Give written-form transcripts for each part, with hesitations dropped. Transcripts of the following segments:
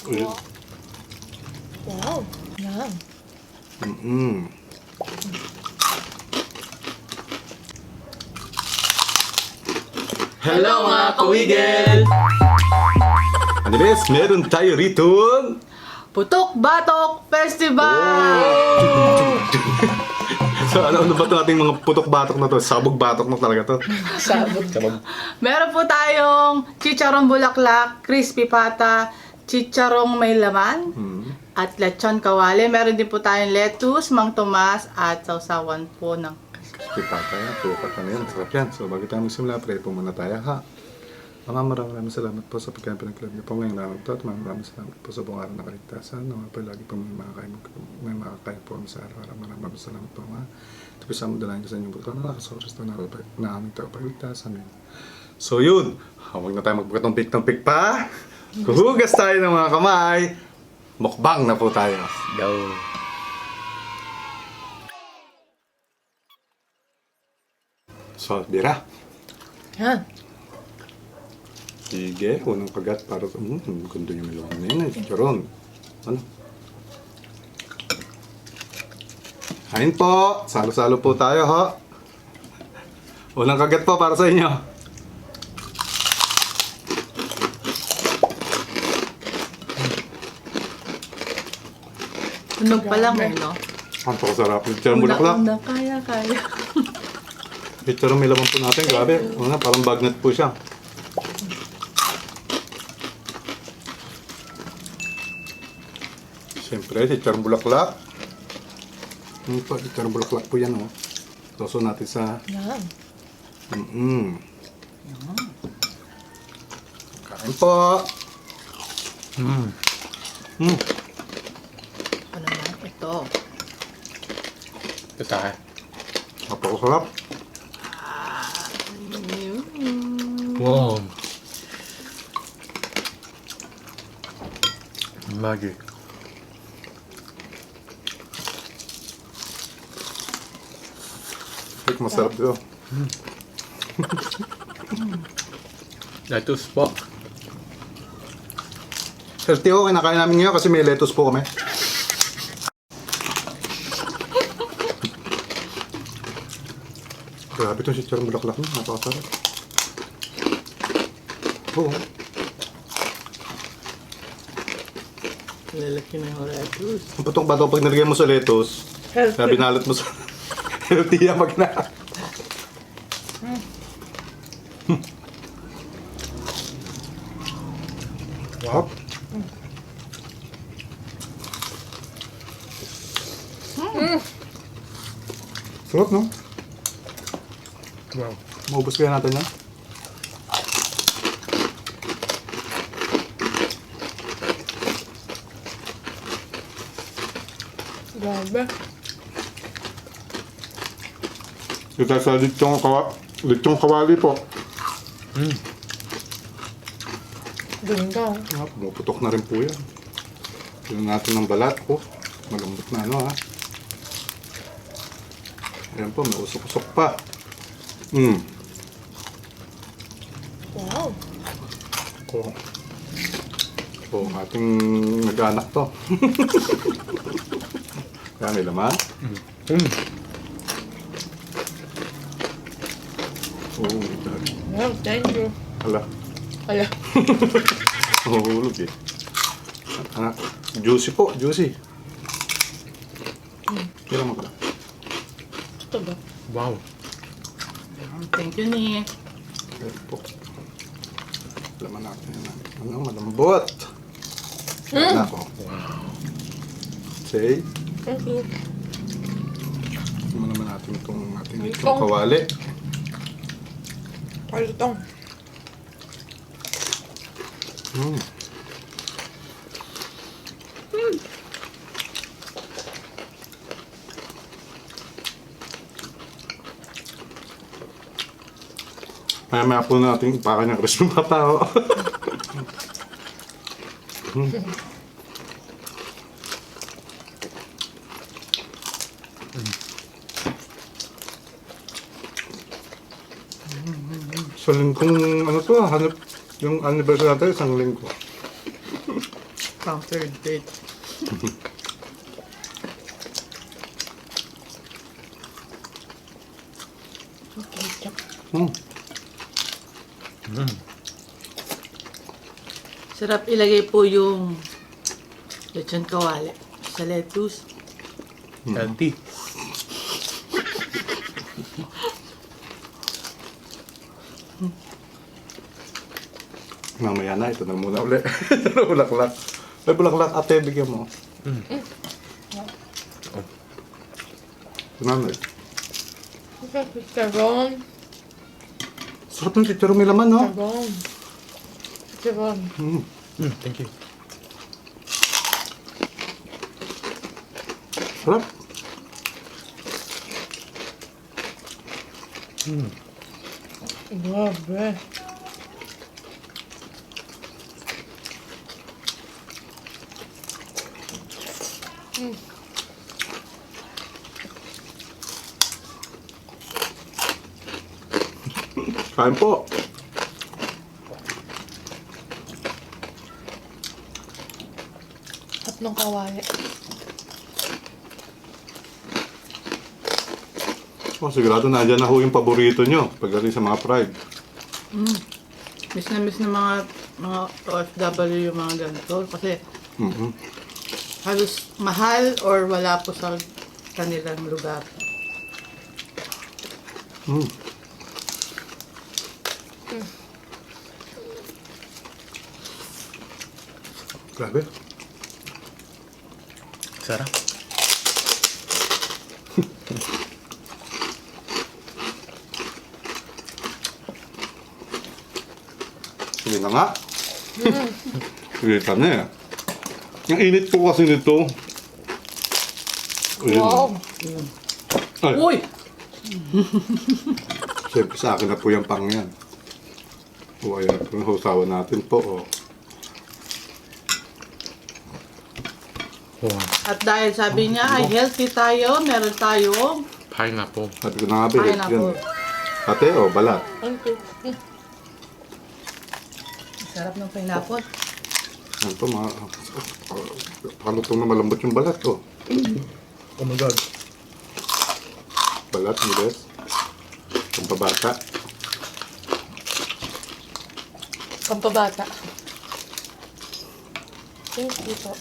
Uy. Wow. Yan. Hello mga kawigel! Anyways, meron tayo rito. Putok Batok Festival! So ano ba ito ating mga putok-batok na to? Sabog-batok na talaga to. Sabog. Meron po tayong chicharong bulaklak, crispy pata, chicharong may laman, at lechon kawali. Meron din po tayong lettuce, mang tomas, at sausawan po ng Pipata yan, tukat na yan. Sarap yan. So bago tayo magsimula, pray po muna tayo ha. Maraming salamat po sa pagkain pinagkalab niyo po ngayong araw ito at maraming salamat po sa buong araw na kaligtasan. Naman po lagi po may makakain po kami sa araw-araw. Maraming salamat po mga. Ito po sa mga ko sa inyong buto na nakasoros na aming tagapagligtas. Amen. So yun, huwag na tayo magpagkatumpik-tumpik pa. Huhugas tayo ng mga kamay. Mukbang na po tayo. Go! So, bira. Yan. Sige, unang kagat para sa... gundo yung melon na yun. Chicharon. Ano? Kain po! Salo-salo po tayo, ho. Unang kagat po para sa inyo. tunog pa lang eh, no? Ang pakasarap. Chicharon bulaklak. Una, kaya. Chicharon may laman po natin. Grabe. Una, parang bagnet po siya. Siyempre, chicharon bulaklak. Ano po, chicharon bulaklak po yan, oh. Toso natin sa... Yan. Kain po! Ano na? Ito. Ito tayo. Napakasarap. Wow. Maggi. Ito, masarap dito. Lettuce po. Swerte ko, kinakain namin ngayon kasi may lettuce po kami. Grabe itong chicharon bulaklak mo. Napakasarap. Oo. Lalaki na yung lettuce. Ang putok ba ito pag nilagay mo sa lettuce? Healthy. Kaya binalot mo sa... Healthy yan pag na... Wow. Sarap, no? Wow. Maubos kaya natin yan? Grabe. Ito sa lechong kawali po. Ganda. Ah, pumuputok na rin po yan. Tignan natin ng balat. Oh, malambot na ano ha. Ayan po, may usok-usok pa. Wow. Oh. Oh, ating nag-anak to. Kaya may laman. Oh, my God. Wow, thank you. Hala. Ala. Mahulog eh. Anak, juicy po, juicy. Kira mo ka. Ito ba? Wow. Thank you, Nick. Kaya po. Laman natin yan. Ano, malambot. Anak ko. Say, Thank you. mo naman natin itong ating itong kawali. Palitong. Maya-maya po natin ipakan ng crispy pata. Oh. Sa linggong ano to, hanap yung anniversary natin, isang linggo. Pang third date. Ketchup. Hmm. Sarap ilagay po yung lechon kawali sa lettuce. Healthy. Mamaya na, ito na muna ulit. Bulaklak. Ay, bulaklak, ate, bigyan mo. Nanay. Chicharon. Sarap ng chicharon, may laman, no? Chicharon. Chicharon. Mm. Thank you. Sarap. Grabe. Kain po. Sarap ng kawali. Oh, sigurado nandiyan na ho yung paborito nyo pagdating sa mga fried. Miss na mga OFW yung mga ganito. Kasi Mhm. halos mahal or wala po sa kanilang lugar. Mm. Grabe. Sarap. Sige na nga. Sige ka na eh. Ang init po kasi nito. Ayun. Wow. Ay, Uy! siyempre sa akin na po yung pang yan. O ayan, yung husawan natin po. Oh. Wow. At dahil sabi niya ay healthy tayo, meron tayong Pineapple. Sabi ko na nga ba, pineapple. Ate, oh, balat. Thank you. Sarap ng pineapple. Yan po, halutong na malambot yung balat. Oh. Oh my God. Balat, niles. Pampabata. Pampabata. Thank you po.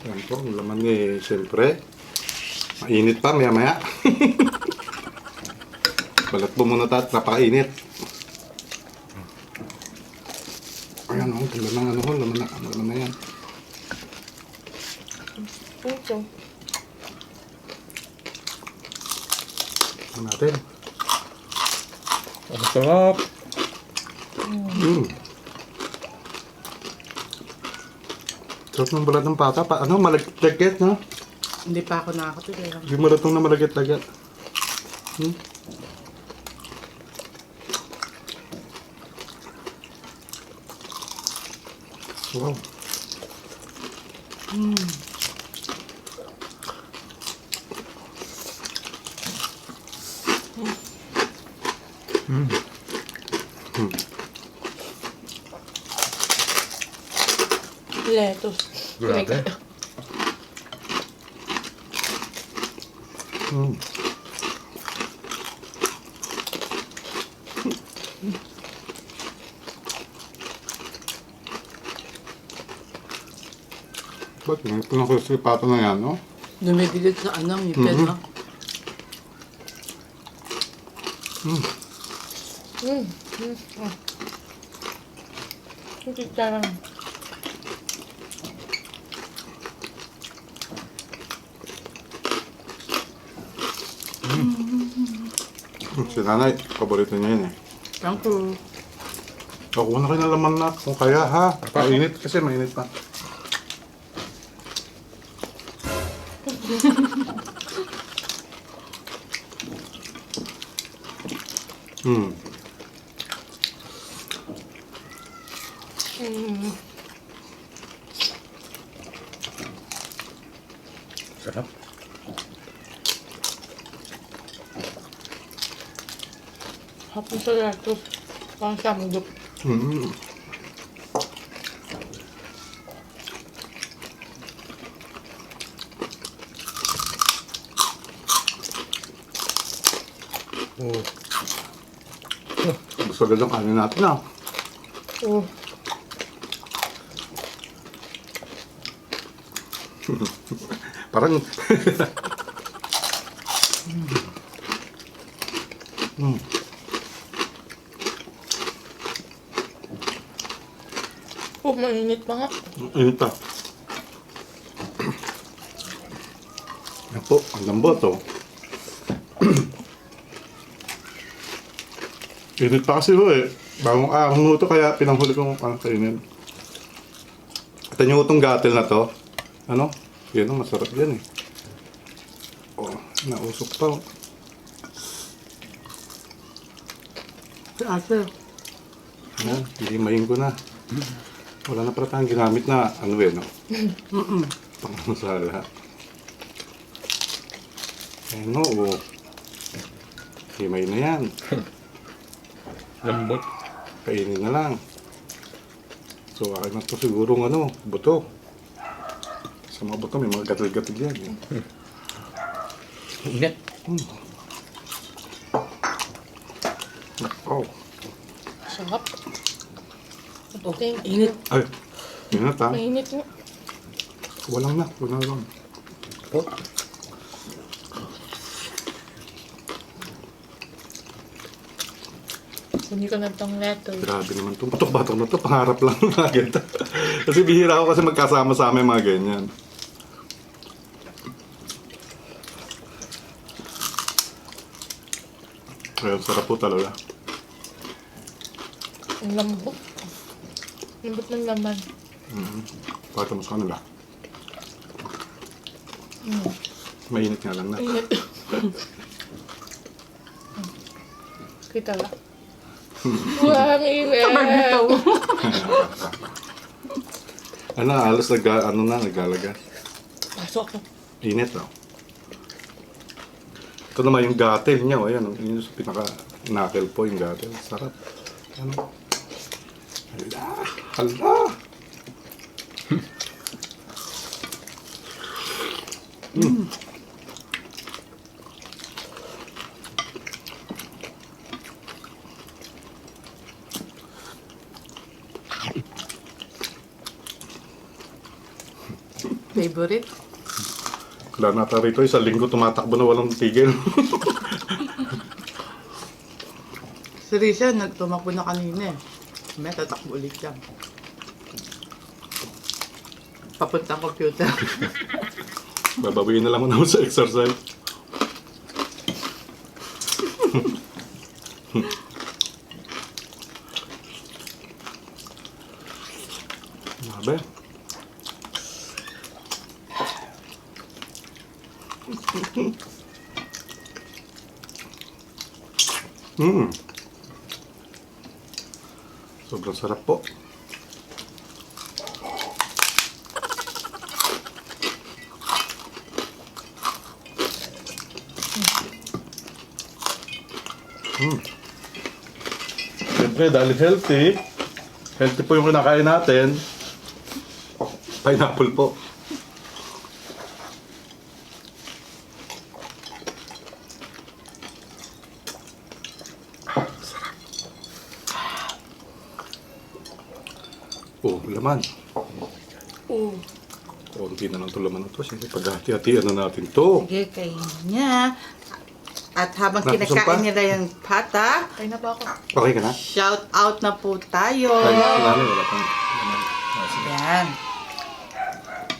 Yan po, ang laman ni siyempre. Mainit pa, maya-maya. Balat po muna tayo, napakainit. Ayan, oh, laman ano ho, laman na yan. Thank you. Ano natin? Ang sarap. Sarap ng balat ng pata. Ano, malagkit-lagkit, no? Hindi pa ako nakakatikim. Hindi maratong na malagkit-lagkit. Wow. Lettuce. Grabe. Mm. Ba't may pinakasipato na yan, no? Dumidikit sa ngipin, no? Chicharon. Si nanay, paborito niya yun eh. Thank you. Kuha na kayo ng laman na kung kaya ha. Mainit kasi, mainit pa. Hmm. Sarap. Hapon sa lettuce. Parang samdok. Mm. Oh. Gusto agad ang kanin natin ah. Oh. Parang... Oh, mainit pa nga. Ayun pa. Yan po, ang lambot oh. Init pa kasi ho eh. Bagong araw mo ito kaya pinanghuli kong kainin. Ito nyo itong gatil na to. Ano? Yan ang masarap yan eh. Oh, nausok pa oh. Si ate. Ayan, hindi mahin ko na. Wala na pala tayong ginamit na ano eh, no? Pang-masala. Ayan no, oh. Himay na yan. Lambot. Kainin na lang. So, akin na to sigurong ano, buto. Sa mga buto, may mga gatil-gatil yan. Eh. Init. Oh. Sarap. Okay. Init. Ay, yun na ta. Mainit nga. Walang na, walang lang. Oh. Hindi ko na itong lettuce. Grabe naman itong batok-batok na to. Pangarap lang mga ganito. Kasi bihira ako kasi magkasama-sama yung mga ganyan. Kaya sarap po talaga. Ang lambot. Lambot ng laman. Pakita mo sa kanila. Mainit nga lang na. Init. Kita ba? Wow, ang init. Barbito. Ano, alas naggalaga. Pasok. Init oh. Ito naman yung gatel niya. Oh, ayan, yun yung pinaka-knuckle po yung gatel. Sarap. Ano? Hala! Hala! Favorite? Wala nata rito, isang linggo tumatakbo na walang tigil. Si Risha, nagtumakbo na kanina eh. May tatakbo ulit yan. Papuntang computer. Babawiin na lang muna ako sa exercise. Mabe. Sobrang sarap po. Siyempre, dahil healthy po yung kinakain natin. Pineapple po. Oh, laman. Oh. Konti na lang ito laman na ito. Siyempre, paghati-hatian na natin to. Sige, kainin niya. At habang Nakusog pa? kinakain nila yung pata, Kain na pa ako. Okay ka na? shout out na po tayo. Ay, namin, wala pang laman. Yan.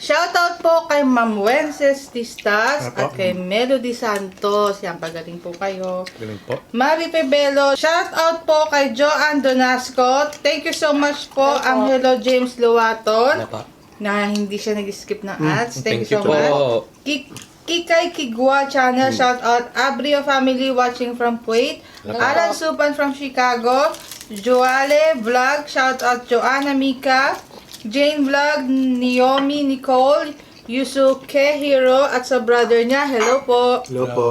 Shout out po kay Ma'am Wences Tistas Apo. at kay Melody Santos. Yan, pagaling po kayo. Galing po. Mari Pebelo, shout out po kay Joanne Donasco. Thank you so much po, Hello po. Angelo James Luwaton, Ano pa? na hindi siya nag-skip ng ads. Thank you so po. much. Kikay Kigwa channel, shout out. Abrio family watching from Kuwait. Hello po. Alan Supan from Chicago. Joale Vlog, shout out. Joanna Mika. Jane Vlog, Naomi Nicole. Yusuke Hero at sa brother niya. Hello po. Hello po.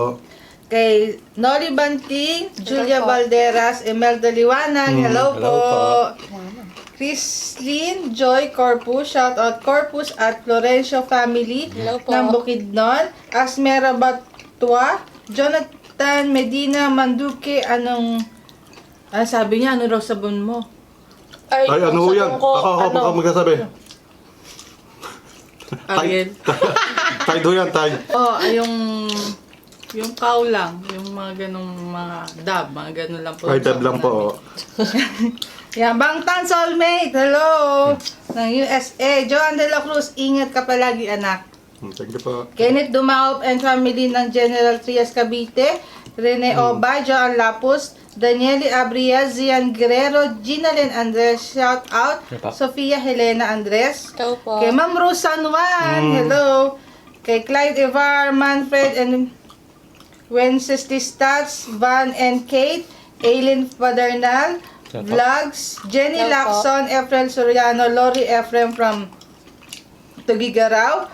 Kay Noli Banting, Julia po. Valderas, Imelda Liwanag. Hello, hello po. po. Christine Joy Corpus, shout out Corpus at Florencio family Hello po. ng Bukidnon. Asmera Batwa, Tan Medina Manduque, ano sabi niya? Ano raw sabon mo? Ay, ano ho yan? sabon ko, Ako magkasabi. Ariel. Tide ho yan, Tide. Oh, ay yung cow lang, yung mga ganong mga dab, mga ganon lang po. Ay, Deb lang po. Yan, Bangtan Soulmate, hello! Ng USA, Joan De La Cruz, ingat ka palagi anak. Thank you po. Kenneth Dumaop and family ng General Trias Cavite, Rene Obay, Joan Lapus, Danieli Abria, Zian Guerrero, Ginalyn Andres, shout out, Apa. Sofia Helena Andres, Ikaw po. kay Ma'am Rose San Juan, hello, kay Clyde Evar, Manfred and Wenceslas, Van and Kate, Aileen Padernal, Apa. Vlogs, Jenny Apa. Lacson, Efrel Soriano, Lori Efrem from Tugigaraw,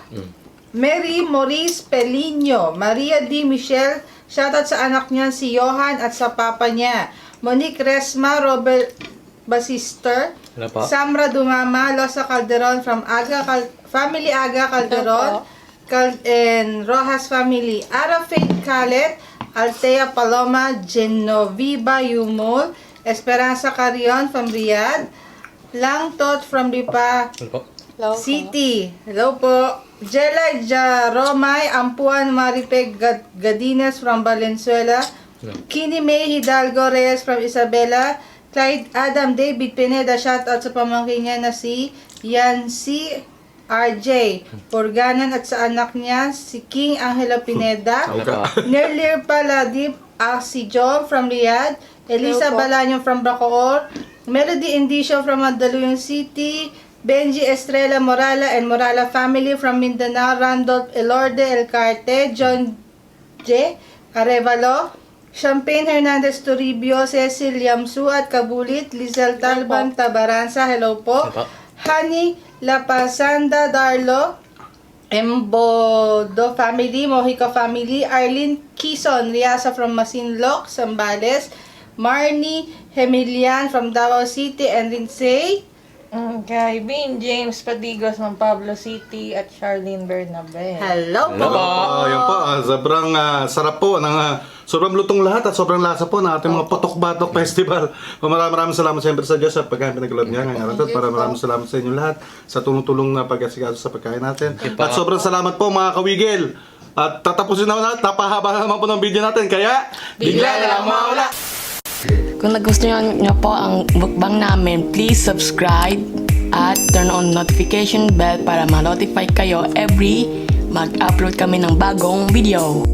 Mary Maurice Pelino, Maria D. Michelle, shoutout sa anak niya si Johan at sa papa niya, Monique Resma, Robert Basister, Wala pa. Samra Dumama, Losa Calderon from Family Aga Calderon, and Rojas family, Ara Faith Calet, Altea Paloma, Genoviva Yumol, Esperanza Carion from Riyadh, Langtot from Lipa Wala pa. Hello po. City. Hello po. Jela Jaromay, Ampuan Maripeg Gadines from Valenzuela, Wala. Kini May Hidalgo Reyes from Isabela, Clyde Adam David Pineda, shoutout sa pamangkin niya na si Yancy RJ Porganan at sa anak niya si King Angelo Pineda, Wala pa. Nerlir Paladip si John from Riyadh, Elisa Hello po. Balanyo from Bacoor, Melody Indicio from Mandaluyong City, Benji Estrella Morala and Morala family from Mindanao, Randolph Elorde Elcarte, John J. Arevalo, Champagne Hernandez Toribio, Cecil Yamsu at Kabulit, Lizelle Talban Tabaranza, hello po. Hello po. Honey Lapasanda Darlo, Embodo family, Mojica family, Arlene Quezon Riasa from Masinloc, Zambales, Marnie Hemilian from Davao City, and Rinsay. Kay Bean James Padigos ng Pablo City at Charlene Bernabe. Hello Hello po. po. Ayun po, sobrang sarap po sobrang lutong lahat at sobrang lasa po ng ating mga Potok-Batok Festival. Maraming salamat siyempre sa Diyos sa pagkain pinagkaloob niya ngayong araw. At maraming salamat sa inyo lahat sa tulong-tulong na pag-asikaso sa pagkain natin. At sobrang salamat po mga kawigil. At tatapusin na natin, napahaba naman po ng video natin. Kaya, bigla na lang mawala! Kung nagustuhan nyo po ang mukbang namin, please subscribe at turn on notification bell para ma-notify kayo every mag-upload kami ng bagong video.